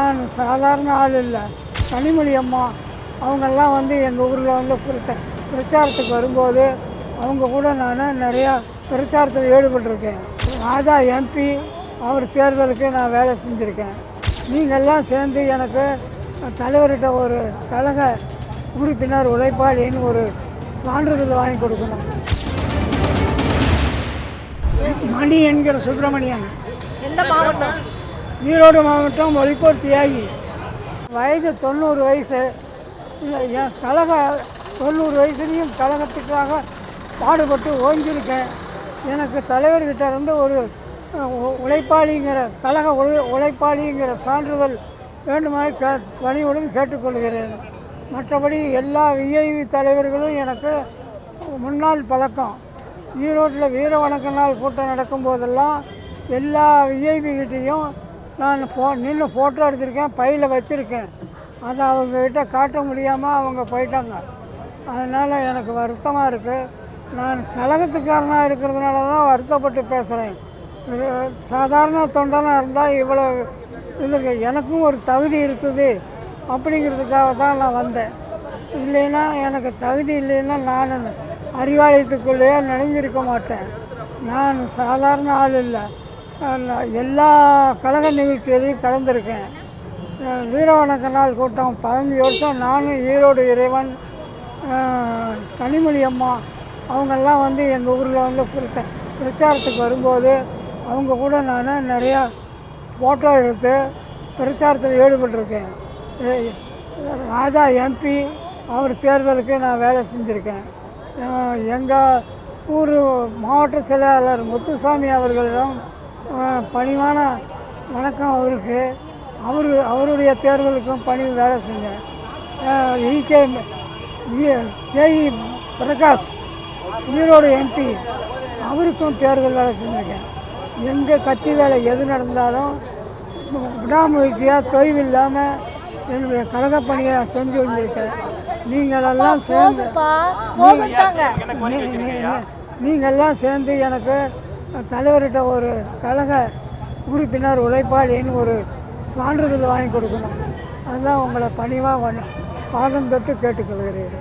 நான் சாதாரண ஆள் இல்லை. கனிமொழி அம்மா அவங்கெல்லாம் வந்து எங்கள் ஊரில் வந்து பிரச்சாரத்துக்கு வரும்போது அவங்க கூட நான் நிறையா பிரச்சாரத்தில் ஈடுபட்டிருக்கேன். ராஜா எம்பி அவர் தேர்தலுக்கு நான் வேலை செஞ்சுருக்கேன். நீங்கள்லாம் சேர்ந்து எனக்கு தலைவர்கிட்ட ஒரு கழக உறுப்பினர் உழைப்பாளின்னு ஒரு சான்றிதழ் வாங்கி கொடுக்கணும். மணி என்கிற சுப்பிரமணியன். எந்த மாவட்டம்? ஈரோடு மாவட்டம் ஒலிப்போர் தியாகி. வயது 90 வயசு. என் கழக 90 வயசுலேயும் கழகத்துக்காக பாடுபட்டு ஓய்ஞ்சிருக்கேன். எனக்கு தலைவர்கிட்ட இருந்து ஒரு உழைப்பாளிங்கிற கழக உழைப்பாளிங்கிற சான்றிதழ் வேண்டுமாறு பணியுடன் கேட்டுக்கொள்கிறேன். மற்றபடி எல்லா விஐவி தலைவர்களும் எனக்கு முன்னாள் பழக்கம். ஈரோட்டில் வீர வணக்க நாள் கூட்டம் நடக்கும்போதெல்லாம் எல்லா விஐபிகிட்டையும் நான் நின்று ஃபோட்டோ எடுத்திருக்கேன், பையில் வச்சுருக்கேன். அதை அவங்கக்கிட்ட காட்ட முடியாமல் அவங்க போயிட்டாங்க. அதனால் எனக்கு வருத்தமாக இருக்குது. நான் கழகத்துக்காரனாக இருக்கிறதுனால தான் வருத்தப்பட்டு பேசுகிறேன். சாதாரண தொண்டனாக இருந்தால் இவ்வளோ இது எனக்கும் ஒரு தகுதி இருக்குது அப்படிங்கிறதுக்காக தான் நான் வந்தேன். இல்லைன்னா எனக்கு தகுதி இல்லைன்னா நான் அறிவாலயத்துக்குள்ளேயே நினைஞ்சிருக்க மாட்டேன். நான் சாதாரண ஆள் இல்லை. எல்லா கழக நிகழ்ச்சிகளையும் கலந்துருக்கேன். வீர வணக்க நாள் கூட்டம் 15 வருஷம் நானும் ஈரோடு இறைவன் கனிமொழி அம்மா அவங்கெல்லாம் வந்து எங்கள் ஊரில் வந்து பிரச்சாரத்துக்கு வரும்போது அவங்க கூட நான் நிறையா ஃபோட்டோ எடுத்து பிரச்சாரத்தில் ஈடுபட்டிருக்கேன். ராஜா எம்பி அவர் தேர்தலுக்கு நான் வேலை செஞ்சுருக்கேன். எங்கள் ஊர் மாவட்ட செயலாளர் முத்துசாமி அவர்களிடம் பணிவான வணக்கம் அவருக்கு. அவருடைய தேர்தலுக்கும் பணி வேலை செஞ்சேன். கேஇ பிரகாஷ் ஈரோடு எம்பி அவருக்கும் தேர்தல் வேலை செஞ்சுருக்கேன். எங்கள் கட்சி வேலை எது நடந்தாலும் விடாமுயற்சியாக தொய்வில்லாமல் என்னுடைய கழக பணியை செஞ்சு வந்திருக்கேன். நீங்களெல்லாம் சேர்ந்து எனக்கு தலைவர்கிட்ட ஒரு கழக உறுப்பினர் உழைப்பாளின்னு ஒரு சான்றிதழ் வாங்கி கொடுக்கணும். அதுதான் உங்களை பணிவாக பாதம் தொட்டு கேட்டுக்கொள்கிறேன்.